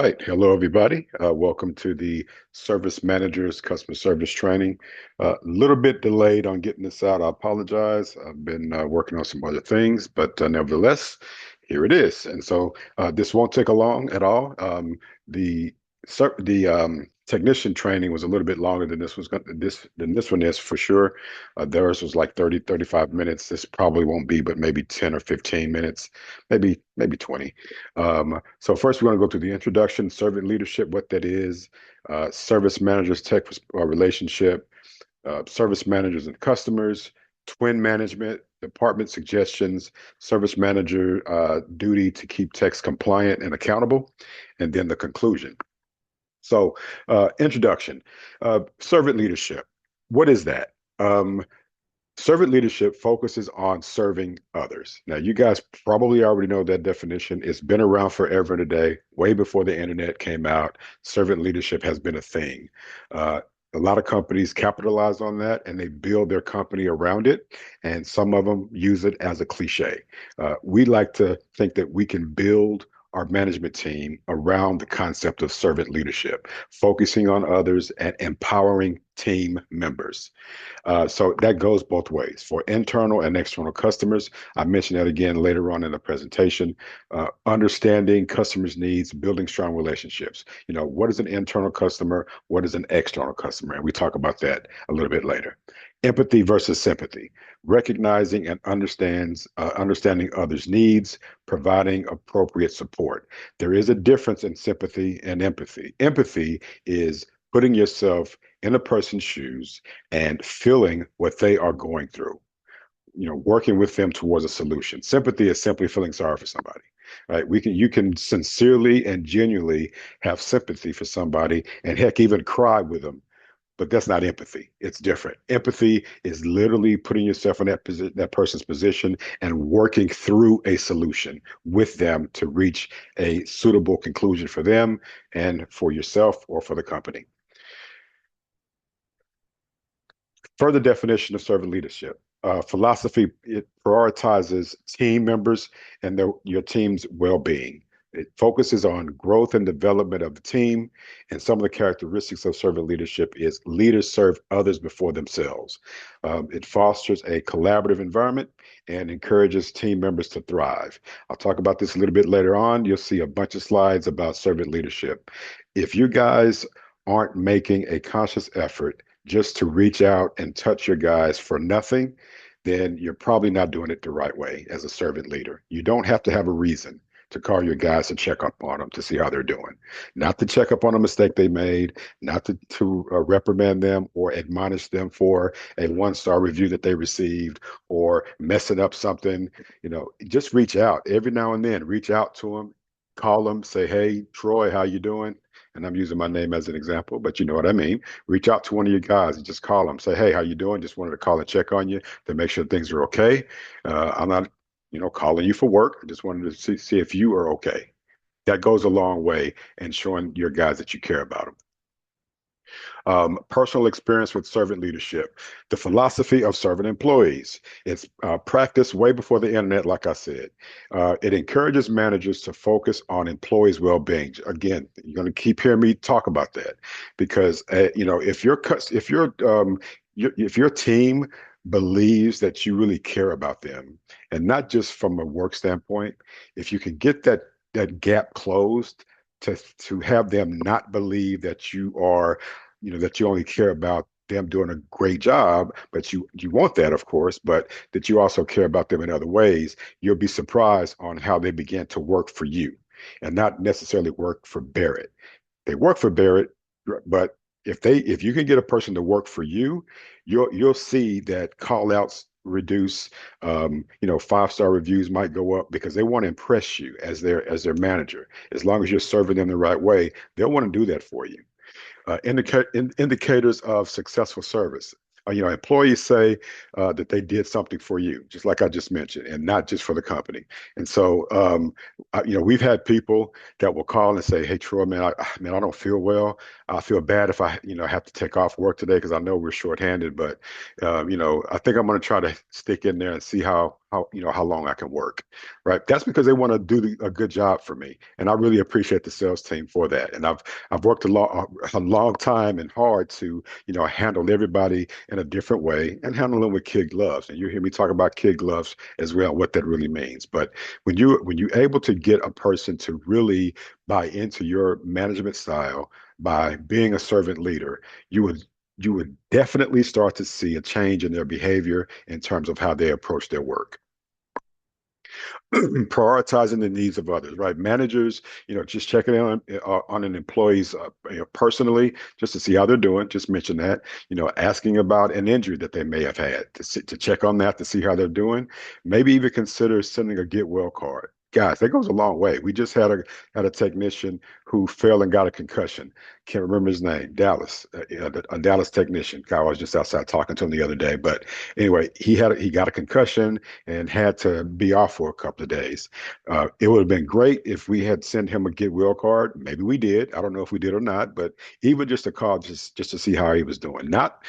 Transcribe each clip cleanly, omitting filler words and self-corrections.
right. Hello, everybody. Welcome to the Service Managers Customer Service Training. A little bit delayed on getting this out. I apologize. I've been working on some other things, but nevertheless, here it is. And so this won't take a long at all. The the technician training was a little bit longer than this one is for sure. Theirs was like 30, 35 minutes. This probably won't be, but maybe 10 or 15 minutes, maybe 20. So first, we're going to go through the introduction, servant leadership, what that is, service managers, tech relationship, service managers and customers, twin management, department suggestions, service manager duty to keep techs compliant and accountable, and then the conclusion. So, introduction, servant leadership. What is that? Servant leadership focuses on serving others. Now, you guys probably already know that definition. It's been around forever and a day, way before the internet came out. Servant leadership has been a thing. A lot of companies capitalize on that and they build their company around it. And some of them use it as a cliche. We like to think that we can build our management team around the concept of servant leadership, focusing on others and empowering team members. So that goes both ways for internal and external customers. I mentioned that again later on in the presentation. Understanding customers' needs, building strong relationships. You know, what is an internal customer? What is an external customer? And we talk about that a little bit later. Empathy versus sympathy, recognizing and understanding others' needs, providing appropriate support. There is a difference in sympathy and empathy. Empathy is putting yourself in a person's shoes and feeling what they are going through, you know, working with them towards a solution. Sympathy is simply feeling sorry for somebody, right? You can sincerely and genuinely have sympathy for somebody and heck, even cry with them, but that's not empathy. It's different. Empathy is literally putting yourself in that person's position and working through a solution with them to reach a suitable conclusion for them and for yourself or for the company. Further definition of servant leadership. Philosophy, it prioritizes team members and your team's well-being. It focuses on growth and development of the team. And some of the characteristics of servant leadership is leaders serve others before themselves. It fosters a collaborative environment and encourages team members to thrive. I'll talk about this a little bit later on. You'll see a bunch of slides about servant leadership. If you guys aren't making a conscious effort just to reach out and touch your guys for nothing, then you're probably not doing it the right way as a servant leader. You don't have to have a reason to call your guys to check up on them to see how they're doing, not to check up on a mistake they made, not to reprimand them or admonish them for a one-star review that they received or messing up something. You know, just reach out every now and then. Reach out to them, call them, say, "Hey, Troy, how you doing?" And I'm using my name as an example, but you know what I mean. Reach out to one of your guys and just call them. Say, "Hey, how you doing? Just wanted to call and check on you to make sure things are okay. I'm not, you know, calling you for work. I just wanted to see if you are okay." That goes a long way in showing your guys that you care about them. Personal experience with servant leadership, the philosophy of servant employees. It's practiced way before the internet, like I said. It encourages managers to focus on employees' well-being. Again, you're going to keep hearing me talk about that because you know, if your team believes that you really care about them, and not just from a work standpoint, if you can get that gap closed to have them not believe that you are, you know, that you only care about them doing a great job, but you want that, of course, but that you also care about them in other ways, you'll be surprised on how they begin to work for you and not necessarily work for Barrett. They work for Barrett, but if you can get a person to work for you, you'll see that call outs reduce. You know, five-star reviews might go up because they want to impress you as their manager. As long as you're serving them the right way, they'll want to do that for you. Indicators of successful service. You know, employees say that they did something for you, just like I just mentioned, and not just for the company. And so, you know, we've had people that will call and say, "Hey, Troy, man, I don't feel well. I feel bad if I, you know, have to take off work today because I know we're shorthanded. But, you know, I think I'm going to try to stick in there and see how how long I can work, right? That's because they want to do a good job for me, and I really appreciate the sales team for that. And I've worked a long time and hard to handle everybody in a different way and handle them with kid gloves. And you hear me talk about kid gloves as well, what that really means. But when you're able to get a person to really buy into your management style by being a servant leader, you would definitely start to see a change in their behavior in terms of how they approach their work. Prioritizing the needs of others, right? Managers, just checking in on an employee's personally, just to see how they're doing. Just mention that, asking about an injury that they may have had to check on that to see how they're doing. Maybe even consider sending a get well card. Guys, that goes a long way. We just had a technician who fell and got a concussion. Can't remember his name. Dallas, a Dallas technician. Guy, I was just outside talking to him the other day. But anyway, he got a concussion and had to be off for a couple of days. It would have been great if we had sent him a get well card. Maybe we did. I don't know if we did or not, but even just a call just to see how he was doing. Not,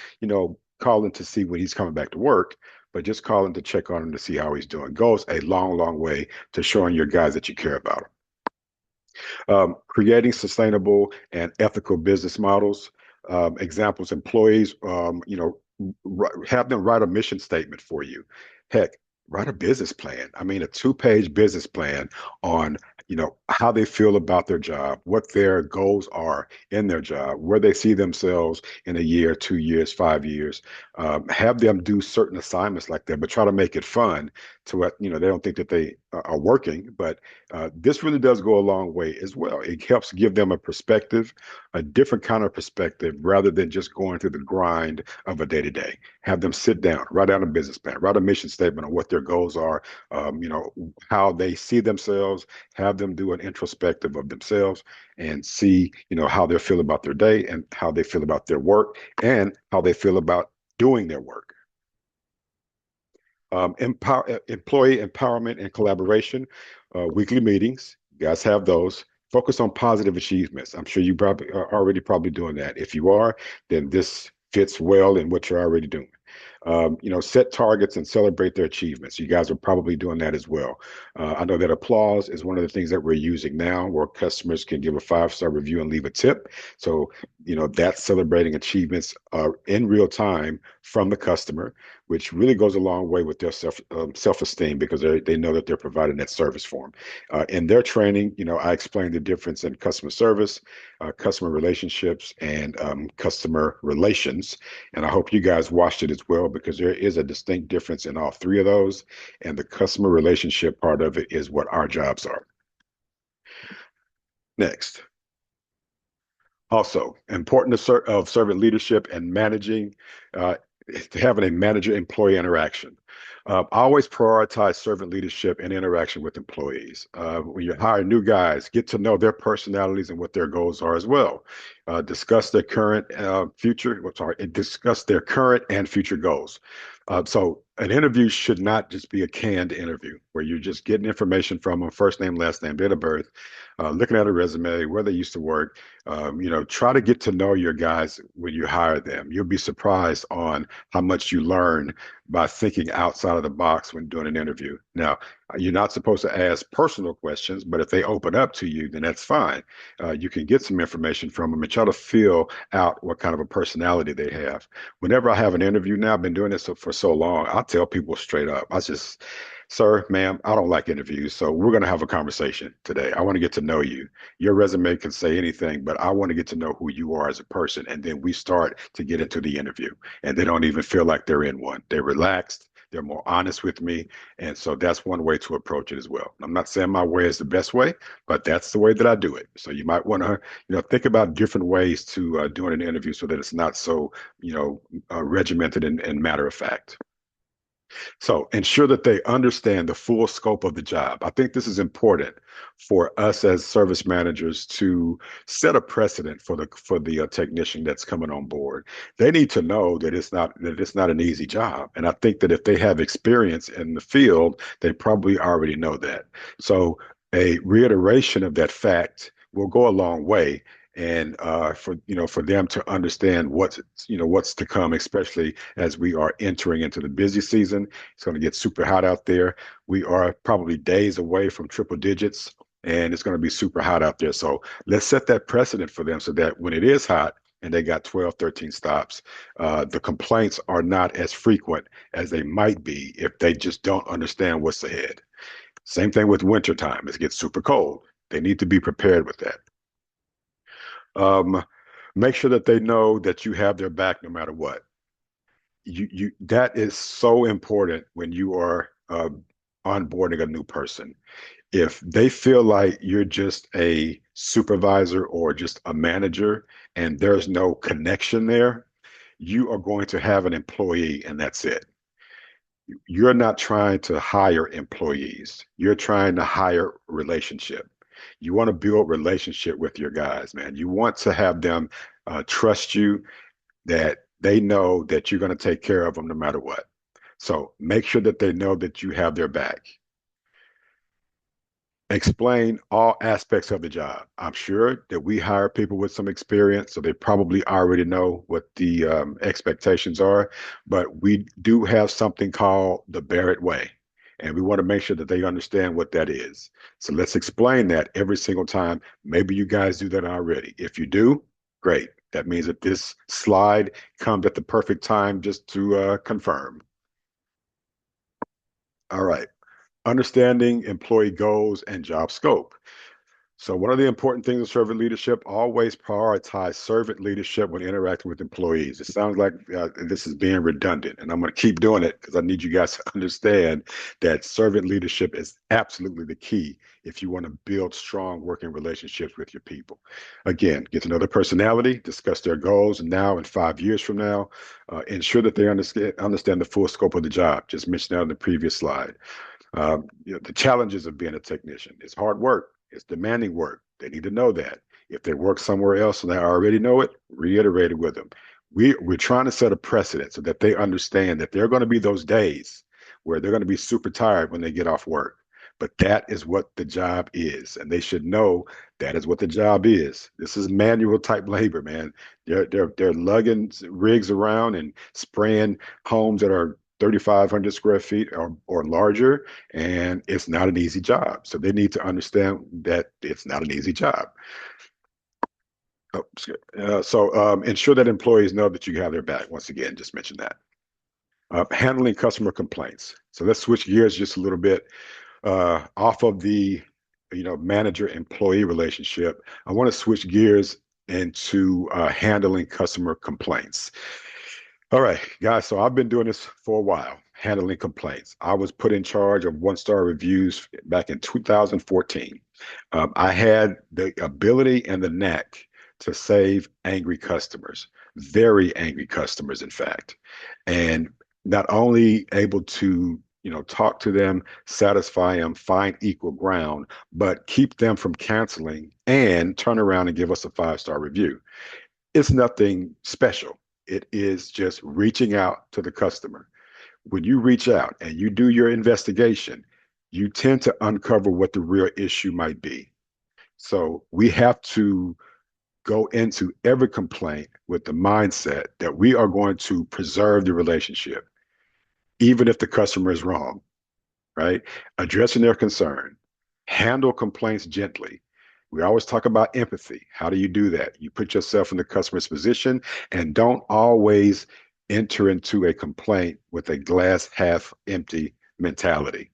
calling to see when he's coming back to work, but just calling to check on him to see how he's doing goes a long, long way to showing your guys that you care about them. Creating sustainable and ethical business models. Examples, employees, have them write a mission statement for you. Heck, write a business plan. I mean, a two-page business plan on, how they feel about their job, what their goals are in their job, where they see themselves in a year, 2 years, 5 years. Have them do certain assignments like that, but try to make it fun to what, they don't think that they are working. But this really does go a long way as well. It helps give them a perspective, a different kind of perspective, rather than just going through the grind of a day to day. Have them sit down, write down a business plan, write a mission statement on what their goals are, how they see themselves, have them do an introspective of themselves and see, how they feel about their day and how they feel about their work and how they feel about doing their work. Employee empowerment and collaboration, weekly meetings. You guys have those. Focus on positive achievements. I'm sure you probably are already probably doing that. If you are, then this fits well in what you're already doing. Set targets and celebrate their achievements. You guys are probably doing that as well. I know that applause is one of the things that we're using now, where customers can give a 5-star review and leave a tip. So, that's celebrating achievements in real time from the customer, which really goes a long way with their self-esteem, because they know that they're providing that service for them. In their training, I explained the difference in customer service, customer relationships, and customer relations. And I hope you guys watched it as well, because there is a distinct difference in all three of those. And the customer relationship part of it is what our jobs are. Next. Also, important of servant leadership and managing, having a manager-employee interaction. I always prioritize servant leadership and interaction with employees. When you hire new guys, get to know their personalities and what their goals are as well. Discuss their current, future. Sorry, and discuss their current and future goals. So an interview should not just be a canned interview where you're just getting information from them, first name, last name, date of birth, looking at a resume, where they used to work. Try to get to know your guys when you hire them. You'll be surprised on how much you learn by thinking outside of the box when doing an interview. Now, you're not supposed to ask personal questions, but if they open up to you, then that's fine. You can get some information from them and try to feel out what kind of a personality they have. Whenever I have an interview now, I've been doing this for so long, I tell people straight up, sir, ma'am, I don't like interviews, so we're going to have a conversation today. I want to get to know you. Your resume can say anything, but I want to get to know who you are as a person. And then we start to get into the interview, and they don't even feel like they're in one. They're relaxed. They're more honest with me. And so that's one way to approach it as well. I'm not saying my way is the best way, but that's the way that I do it. So you might want to, think about different ways to doing an interview so that it's not so, regimented and matter of fact. So ensure that they understand the full scope of the job. I think this is important for us as service managers to set a precedent for the technician that's coming on board. They need to know that it's not an easy job, and I think that if they have experience in the field, they probably already know that. So a reiteration of that fact will go a long way. and for them to understand what's to come, especially as we are entering into the busy season. It's going to get super hot out there. We are probably days away from triple digits, and it's going to be super hot out there. So let's set that precedent for them so that when it is hot and they got 12, 13 stops, the complaints are not as frequent as they might be if they just don't understand what's ahead. Same thing with wintertime. It gets super cold. They need to be prepared with that. Um, Make sure that they know that you have their back no matter what. You that is so important when you are onboarding a new person. If they feel like you're just a supervisor or just a manager and there's no connection there, you are going to have an employee and that's it. You're not trying to hire employees. You're trying to hire relationship. You want to build relationship with your guys, man. You want to have them trust you, that they know that you're going to take care of them no matter what. So make sure that they know that you have their back. Explain all aspects of the job. I'm sure that we hire people with some experience, so they probably already know what the expectations are. But we do have something called the Barrett Way, and we want to make sure that they understand what that is. So let's explain that every single time. Maybe you guys do that already. If you do, great. That means that this slide comes at the perfect time just to confirm. All right. Understanding employee goals and job scope. So one of the important things in servant leadership, always prioritize servant leadership when interacting with employees. It sounds like this is being redundant, and I'm going to keep doing it because I need you guys to understand that servant leadership is absolutely the key if you want to build strong working relationships with your people. Again, get to know their personality, discuss their goals now and 5 years from now, ensure that they understand the full scope of the job. Just mentioned that in the previous slide. The challenges of being a technician. It's hard work. It's demanding work. They need to know that. If they work somewhere else and they already know it, reiterate it with them. We're trying to set a precedent so that they understand that there are going to be those days where they're going to be super tired when they get off work. But that is what the job is. And they should know that is what the job is. This is manual type labor, man. They're lugging rigs around and spraying homes that are 3,500 square feet or larger, and it's not an easy job. So they need to understand that it's not an easy job. Oh, ensure that employees know that you have their back. Once again, just mention that. Handling customer complaints. So let's switch gears just a little bit off of the manager-employee relationship. I want to switch gears into handling customer complaints. All right, guys. So I've been doing this for a while, handling complaints. I was put in charge of one-star reviews back in 2014. I had the ability and the knack to save angry customers, very angry customers, in fact, and not only able to talk to them, satisfy them, find equal ground, but keep them from canceling and turn around and give us a 5-star review. It's nothing special. It is just reaching out to the customer. When you reach out and you do your investigation, you tend to uncover what the real issue might be. So we have to go into every complaint with the mindset that we are going to preserve the relationship, even if the customer is wrong, right? Addressing their concern, handle complaints gently. We always talk about empathy. How do you do that? You put yourself in the customer's position and don't always enter into a complaint with a glass half empty mentality.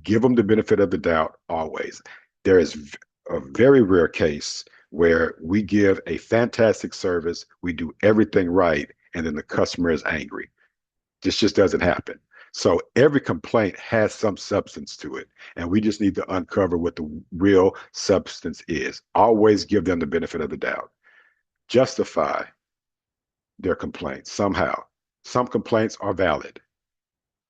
Give them the benefit of the doubt always. There is a very rare case where we give a fantastic service, we do everything right, and then the customer is angry. This just doesn't happen. So every complaint has some substance to it, and we just need to uncover what the real substance is. Always give them the benefit of the doubt. Justify their complaints somehow. Some complaints are valid.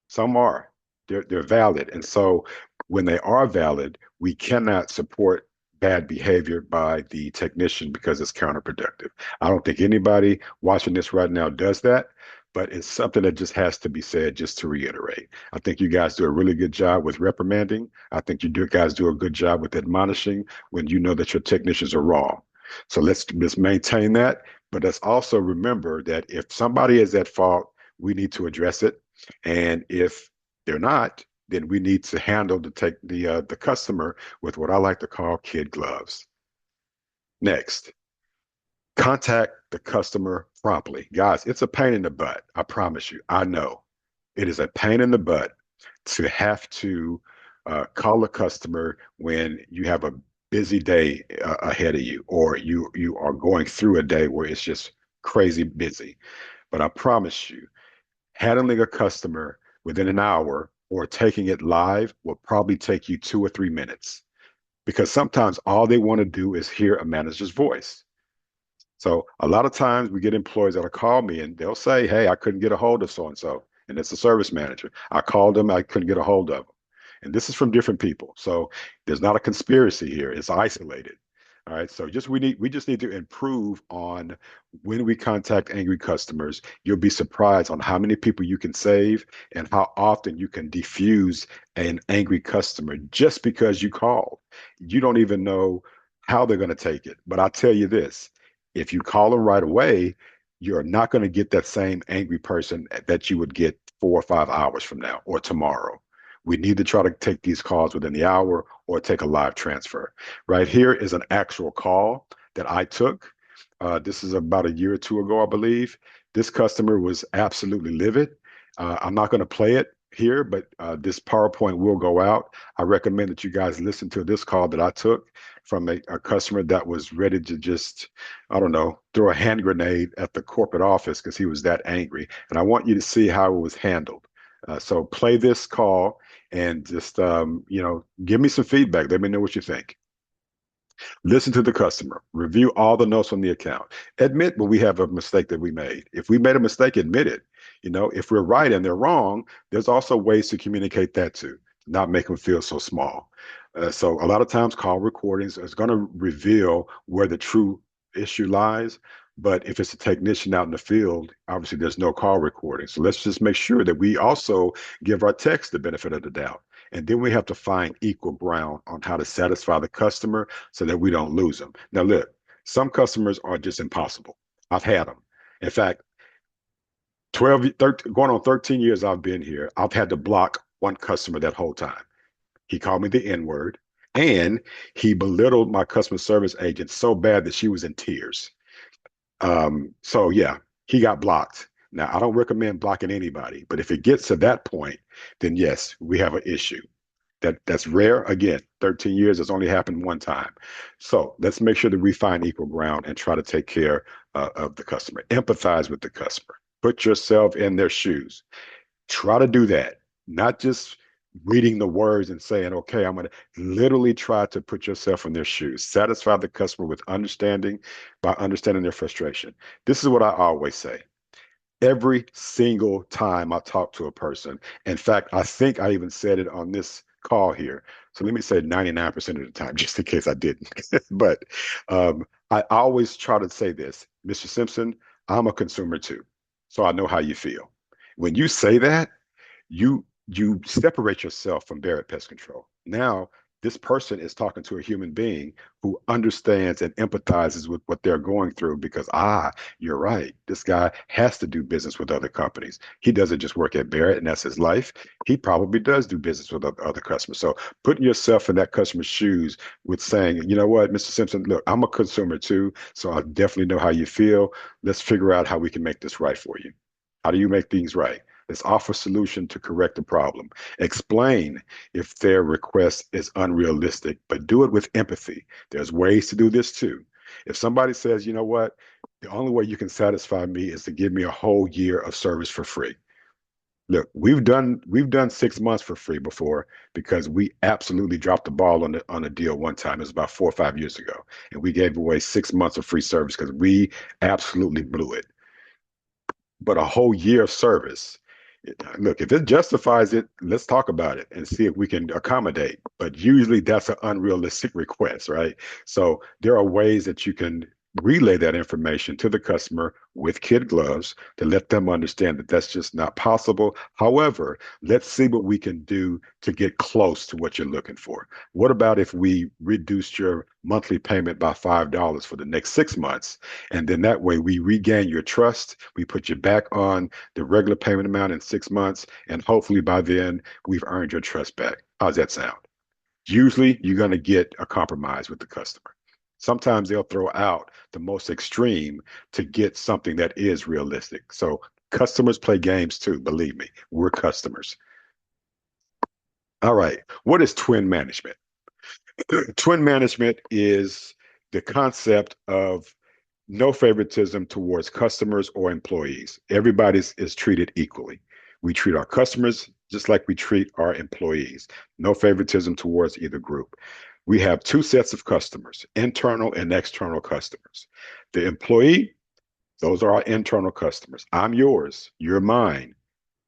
Some are. They're valid. And so when they are valid, we cannot support bad behavior by the technician because it's counterproductive. I don't think anybody watching this right now does that, but it's something that just has to be said just to reiterate. I think you guys do a really good job with reprimanding. I think you guys do a good job with admonishing when you know that your technicians are wrong. So let's maintain that. But let's also remember that if somebody is at fault, we need to address it. And if they're not, then we need to handle the customer with what I like to call kid gloves. Next, contact the customer promptly. Guys, it's a pain in the butt. I promise you. I know it is a pain in the butt to have to call a customer when you have a busy day ahead of you, or you are going through a day where it's just crazy busy. But I promise you, handling a customer within an hour or taking it live will probably take you 2 or 3 minutes, because sometimes all they want to do is hear a manager's voice. So a lot of times we get employees that'll call me and they'll say, "Hey, I couldn't get a hold of so and so," and it's a service manager. I called them, I couldn't get a hold of them, and this is from different people. So there's not a conspiracy here. It's isolated. All right. So we just need to improve on when we contact angry customers. You'll be surprised on how many people you can save and how often you can defuse an angry customer just because you called. You don't even know how they're going to take it. But I'll tell you this, if you call them right away, you're not going to get that same angry person that you would get 4 or 5 hours from now or tomorrow. We need to try to take these calls within the hour or take a live transfer. Right here is an actual call that I took. This is about a year or two ago, I believe. This customer was absolutely livid. I'm not going to play it here, but this PowerPoint will go out. I recommend that you guys listen to this call that I took from a customer that was ready to just, I don't know, throw a hand grenade at the corporate office because he was that angry. And I want you to see how it was handled. So play this call and just, give me some feedback. Let me know what you think. Listen to the customer, review all the notes on the account, admit when we have a mistake that we made. If we made a mistake, admit it. If we're right and they're wrong, there's also ways to communicate that too, not make them feel so small. So a lot of times call recordings is going to reveal where the true issue lies. But if it's a technician out in the field, obviously there's no call recording. So let's just make sure that we also give our techs the benefit of the doubt. And then we have to find equal ground on how to satisfy the customer so that we don't lose them. Now, look, some customers are just impossible. I've had them. In fact, 12, 13, going on 13 years I've been here, I've had to block one customer that whole time. He called me the N word, and he belittled my customer service agent so bad that she was in tears. So yeah, he got blocked. Now, I don't recommend blocking anybody, but if it gets to that point, then yes, we have an issue. That's rare. Again, 13 years has only happened one time. So let's make sure that we find equal ground and try to take care of the customer. Empathize with the customer. Put yourself in their shoes. Try to do that, not just reading the words and saying, okay, I'm going to literally try to put yourself in their shoes. Satisfy the customer with understanding by understanding their frustration. This is what I always say. Every single time I talk to a person, in fact, I think I even said it on this call here. So let me say 99% of the time, just in case I didn't. But I always try to say this, Mr. Simpson, I'm a consumer too. So I know how you feel. When you say that, you separate yourself from Barrett Pest Control. Now, this person is talking to a human being who understands and empathizes with what they're going through because, you're right. This guy has to do business with other companies. He doesn't just work at Barrett and that's his life. He probably does do business with other customers. So putting yourself in that customer's shoes with saying, you know what, Mr. Simpson, look, I'm a consumer too, so I definitely know how you feel. Let's figure out how we can make this right for you. How do you make things right? Let's offer a solution to correct the problem. Explain if their request is unrealistic, but do it with empathy. There's ways to do this too. If somebody says, you know what, the only way you can satisfy me is to give me a whole year of service for free. Look, we've done 6 months for free before because we absolutely dropped the ball on a deal one time. It was about 4 or 5 years ago, and we gave away 6 months of free service because we absolutely blew it. But a whole year of service, look, if it justifies it, let's talk about it and see if we can accommodate. But usually that's an unrealistic request, right? So there are ways that you can relay that information to the customer with kid gloves to let them understand that that's just not possible. However, let's see what we can do to get close to what you're looking for. What about if we reduced your monthly payment by $5 for the next 6 months? And then that way we regain your trust. We put you back on the regular payment amount in 6 months. And hopefully by then we've earned your trust back. How's that sound? Usually you're going to get a compromise with the customer. Sometimes they'll throw out the most extreme to get something that is realistic. So customers play games too, believe me. We're customers. All right. What is twin management? Twin management is the concept of no favoritism towards customers or employees. Everybody is treated equally. We treat our customers just like we treat our employees. No favoritism towards either group. We have two sets of customers, internal and external customers. The employee, those are our internal customers. I'm yours, you're mine.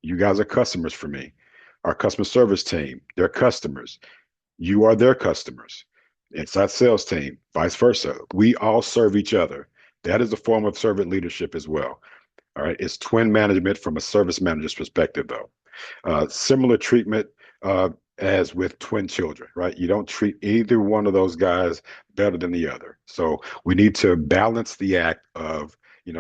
You guys are customers for me. Our customer service team, they're customers. You are their customers. Inside sales team, vice versa. We all serve each other. That is a form of servant leadership as well. All right. It's twin management from a service manager's perspective, though. Similar treatment as with twin children, right? You don't treat either one of those guys better than the other. So we need to balance the act of,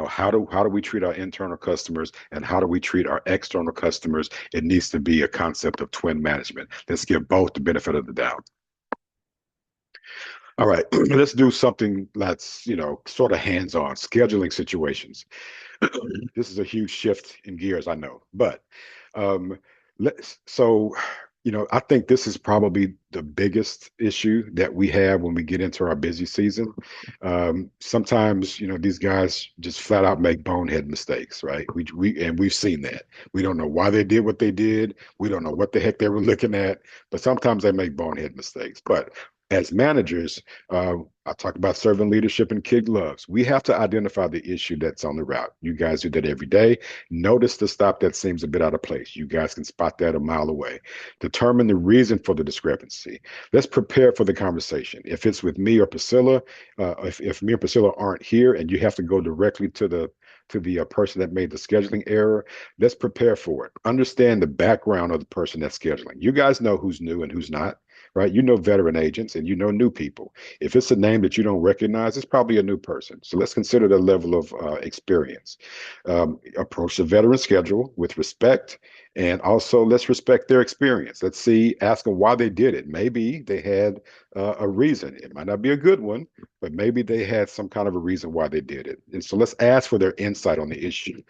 how do we treat our internal customers and how do we treat our external customers? It needs to be a concept of twin management. Let's give both the benefit of the doubt. All right, let's do something that's, sort of hands-on, scheduling situations. This is a huge shift in gears, I know, but um, so I think this is probably the biggest issue that we have when we get into our busy season. Sometimes, these guys just flat out make bonehead mistakes, right? We've seen that. We don't know why they did what they did. We don't know what the heck they were looking at, but sometimes they make bonehead mistakes. But as managers, I talk about servant leadership and kid gloves. We have to identify the issue that's on the route. You guys do that every day. Notice the stop that seems a bit out of place. You guys can spot that a mile away. Determine the reason for the discrepancy. Let's prepare for the conversation. If it's with me or Priscilla, if me or Priscilla aren't here and you have to go directly to the person that made the scheduling error, let's prepare for it. Understand the background of the person that's scheduling. You guys know who's new and who's not, right? You know veteran agents and you know new people. If it's a name that you don't recognize, it's probably a new person. So let's consider the level of experience. Approach the veteran schedule with respect, and also let's respect their experience. Let's see, ask them why they did it. Maybe they had a reason. It might not be a good one, but maybe they had some kind of a reason why they did it. And so let's ask for their insight on the issue,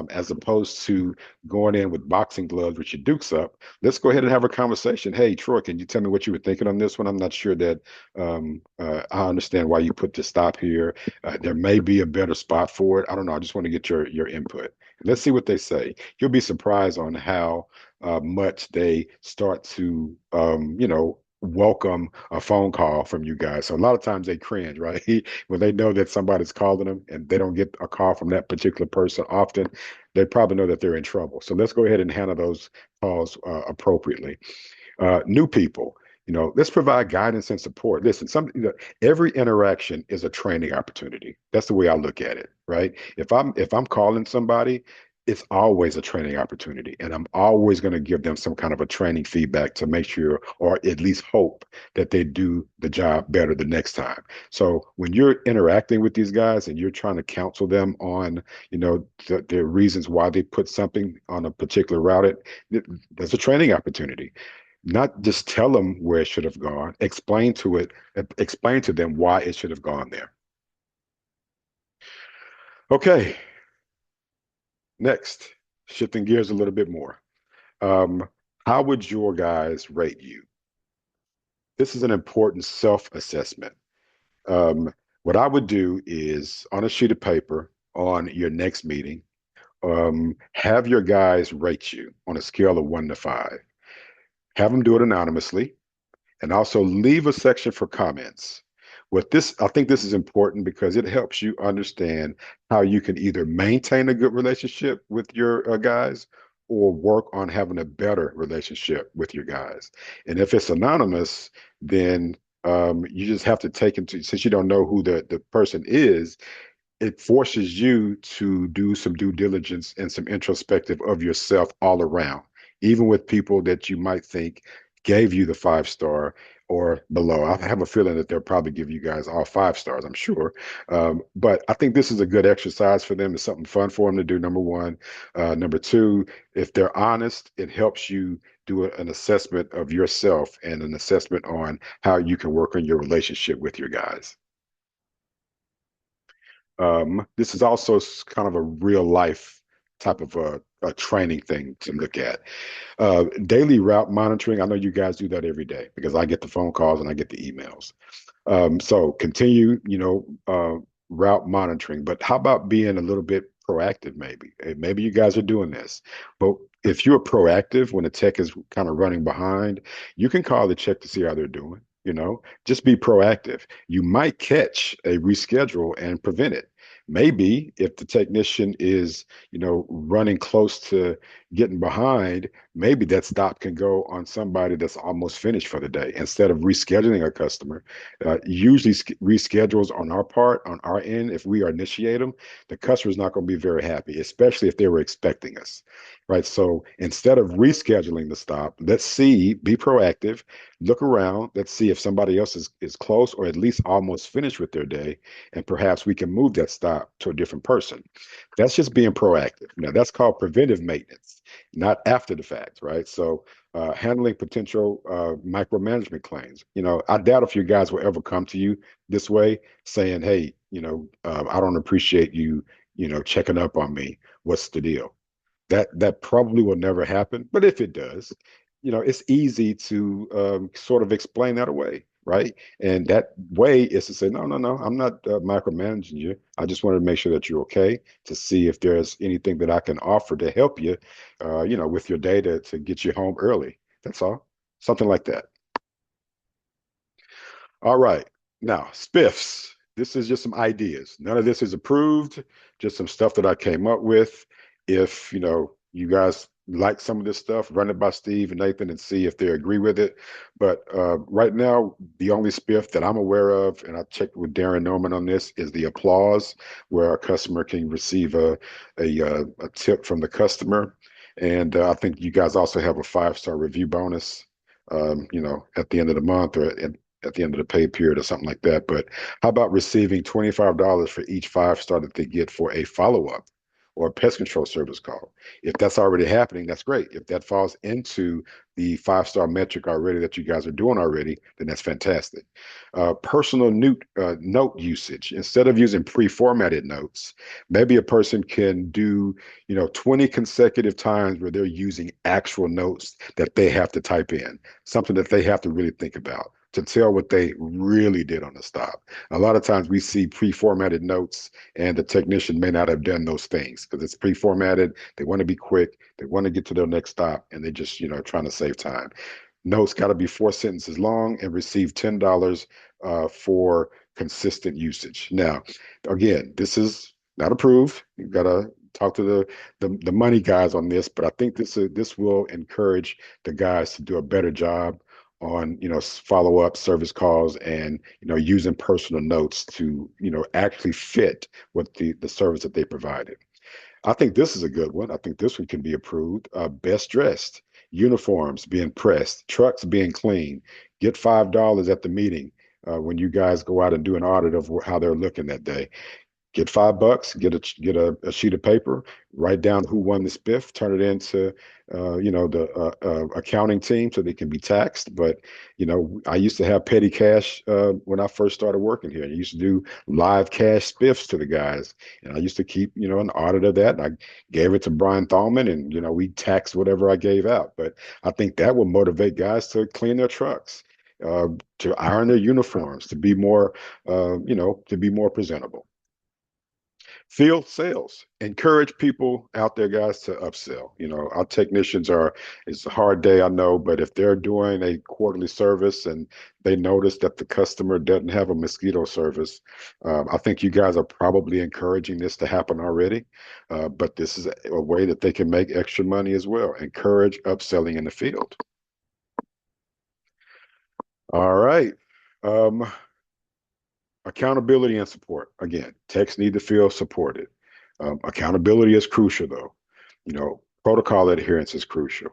as opposed to going in with boxing gloves with your dukes up. Let's go ahead and have a conversation. Hey, Troy, can you tell me what you were thinking on this one? I'm not sure that I understand why you put the stop here. There may be a better spot for it. I don't know. I just want to get your input. Let's see what they say. You'll be surprised on how much they start to, welcome a phone call from you guys. So a lot of times they cringe, right? When they know that somebody's calling them and they don't get a call from that particular person often, they probably know that they're in trouble. So let's go ahead and handle those calls appropriately. New people, let's provide guidance and support. Listen, every interaction is a training opportunity. That's the way I look at it, right? If I'm calling somebody, it's always a training opportunity, and I'm always going to give them some kind of a training feedback to make sure, or at least hope, that they do the job better the next time. So when you're interacting with these guys and you're trying to counsel them on, the reasons why they put something on a particular route, there's a training opportunity. Not just tell them where it should have gone, explain to them why it should have gone there. Okay, next, shifting gears a little bit more. Um, how would your guys rate you? This is an important self-assessment. Um, what I would do is on a sheet of paper on your next meeting, have your guys rate you on a scale of 1 to 5. Have them do it anonymously, and also leave a section for comments. I think this is important because it helps you understand how you can either maintain a good relationship with your guys or work on having a better relationship with your guys. And if it's anonymous, then You just have to take into, since you don't know who the person is, it forces you to do some due diligence and some introspective of yourself all around, even with people that you might think gave you the 5 star or below. I have a feeling that they'll probably give you guys all 5 stars, I'm sure. But I think this is a good exercise for them. It's something fun for them to do, number one. Number two, if they're honest, it helps you do an assessment of yourself and an assessment on how you can work on your relationship with your guys. This is also kind of a real life type of a training thing to look at. Daily route monitoring. I know you guys do that every day because I get the phone calls and I get the emails. So continue, route monitoring. But how about being a little bit proactive, maybe? Maybe you guys are doing this, but if you're proactive when the tech is kind of running behind, you can call the check to see how they're doing. Just be proactive. You might catch a reschedule and prevent it. Maybe if the technician is, running close to getting behind, maybe that stop can go on somebody that's almost finished for the day instead of rescheduling a customer. Usually reschedules on our part, on our end, if we initiate them, the customer's not going to be very happy, especially if they were expecting us, right? So instead of rescheduling the stop, let's see, be proactive, look around, let's see if somebody else is close or at least almost finished with their day, and perhaps we can move that stop to a different person. That's just being proactive. Now, that's called preventive maintenance, not after the fact, right? So handling potential micromanagement claims. I doubt if you guys will ever come to you this way saying, hey, I don't appreciate you, checking up on me. What's the deal? That probably will never happen. But if it does, it's easy to sort of explain that away, right? And that way is to say, no, no, no, I'm not micromanaging you. I just wanted to make sure that you're okay, to see if there's anything that I can offer to help you, with your data to get you home early. That's all. Something like that. All right. Now, spiffs. This is just some ideas. None of this is approved, just some stuff that I came up with. If, you guys like some of this stuff, run it by Steve and Nathan and see if they agree with it. But right now, the only spiff that I'm aware of, and I checked with Darren Norman on this, is the applause, where a customer can receive a tip from the customer. And I think you guys also have a 5 star review bonus, at the end of the month or at the end of the pay period or something like that. But how about receiving $25 for each 5 star that they get for a follow-up or a pest control service call? If that's already happening, that's great. If that falls into the 5 star metric already that you guys are doing already, then that's fantastic. Personal note usage. Instead of using pre-formatted notes, maybe a person can do, 20 consecutive times where they're using actual notes that they have to type in, something that they have to really think about to tell what they really did on the stop. A lot of times we see pre-formatted notes and the technician may not have done those things because it's pre-formatted. They want to be quick. They want to get to their next stop and they just, trying to save time. Notes got to be 4 sentences long and receive $10 for consistent usage. Now, again, this is not approved. You've got to talk to the money guys on this, but I think this will encourage the guys to do a better job on follow up service calls and using personal notes to actually fit what the service that they provided. I think this is a good one. I think this one can be approved. Best dressed, uniforms being pressed, trucks being clean. Get $5 at the meeting when you guys go out and do an audit of how they're looking that day. Get $5, get a sheet of paper, write down who won the spiff, turn it into the accounting team so they can be taxed. But I used to have petty cash when I first started working here. I used to do live cash spiffs to the guys, and I used to keep an audit of that. And I gave it to Brian Thalman, and we taxed whatever I gave out. But I think that will motivate guys to clean their trucks. To iron their uniforms, to be more, to be more presentable. Field sales. Encourage people out there, guys, to upsell. Our technicians it's a hard day, I know, but if they're doing a quarterly service and they notice that the customer doesn't have a mosquito service, I think you guys are probably encouraging this to happen already. But this is a way that they can make extra money as well. Encourage upselling in the field. All right. Um, Accountability and support. Again, techs need to feel supported. Accountability is crucial, though. Protocol adherence is crucial.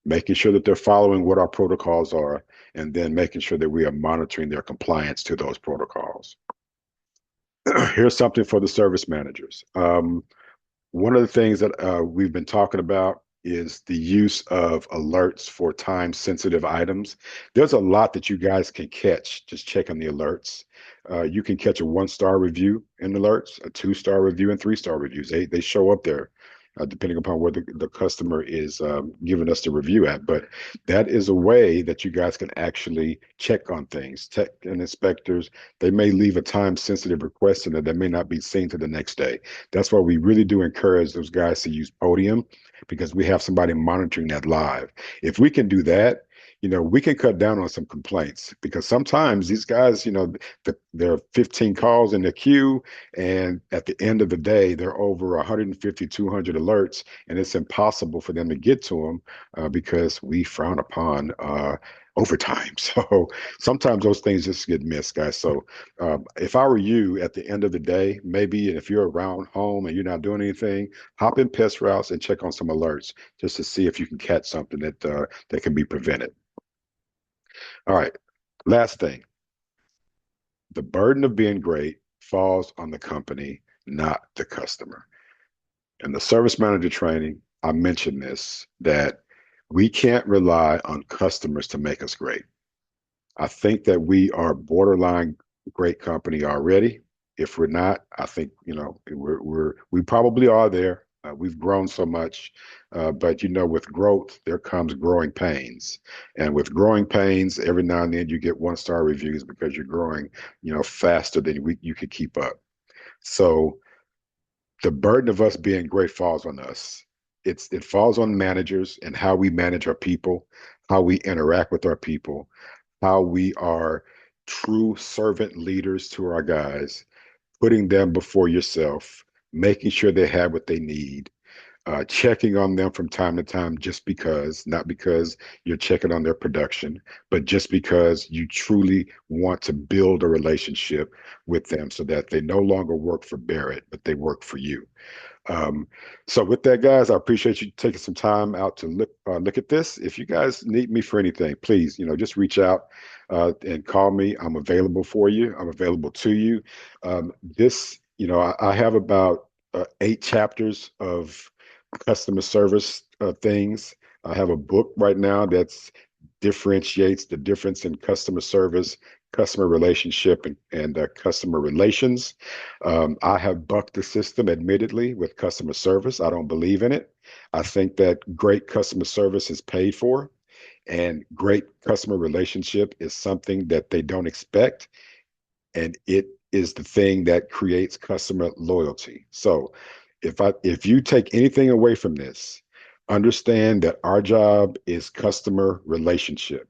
Making sure that they're following what our protocols are, and then making sure that we are monitoring their compliance to those protocols. Here's something for the service managers. One of the things that we've been talking about is the use of alerts for time-sensitive items. There's a lot that you guys can catch just checking the alerts. You can catch a one-star review in alerts, a two-star review, and three-star reviews. They show up there depending upon where the customer is giving us the review at. But that is a way that you guys can actually check on things. Tech and inspectors, they may leave a time-sensitive request and that may not be seen to the next day. That's why we really do encourage those guys to use Podium, because we have somebody monitoring that live. If we can do that, we can cut down on some complaints, because sometimes these guys, there are 15 calls in the queue, and at the end of the day, they're over 150, 200 alerts, and it's impossible for them to get to them because we frown upon overtime. So sometimes those things just get missed, guys. So if I were you, at the end of the day, maybe if you're around home and you're not doing anything, hop in Pest Routes and check on some alerts just to see if you can catch something that can be prevented. All right, last thing. The burden of being great falls on the company, not the customer. In the service manager training, I mentioned this, that we can't rely on customers to make us great. I think that we are borderline great company already. If we're not, I think we probably are there. We've grown so much, but with growth there comes growing pains, and with growing pains, every now and then you get one-star reviews because you're growing, faster than you could keep up. So the burden of us being great falls on us. It falls on managers and how we manage our people, how we interact with our people, how we are true servant leaders to our guys, putting them before yourself, making sure they have what they need, checking on them from time to time, just because, not because you're checking on their production, but just because you truly want to build a relationship with them so that they no longer work for Barrett, but they work for you. Um, so with that, guys, I appreciate you taking some time out to look at this. If you guys need me for anything, please, just reach out and call me. I'm available for you. I'm available to you. I have about 8 chapters of customer service things. I have a book right now that's differentiates the difference in customer service, customer relationship, and customer relations. I have bucked the system, admittedly, with customer service. I don't believe in it. I think that great customer service is paid for, and great customer relationship is something that they don't expect, and it is the thing that creates customer loyalty. So if you take anything away from this, understand that our job is customer relationship,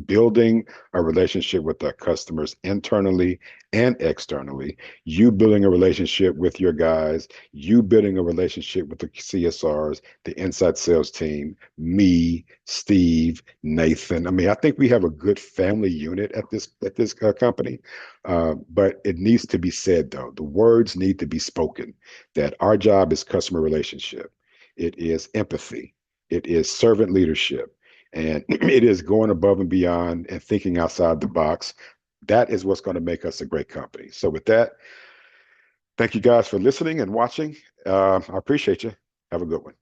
building a relationship with our customers internally and externally, you building a relationship with your guys, you building a relationship with the CSRs, the inside sales team, me, Steve, Nathan. I mean, I think we have a good family unit at this company, but it needs to be said, though. The words need to be spoken, that our job is customer relationship. It is empathy. It is servant leadership. And it is going above and beyond and thinking outside the box. That is what's going to make us a great company. So with that, thank you guys for listening and watching. I appreciate you. Have a good one.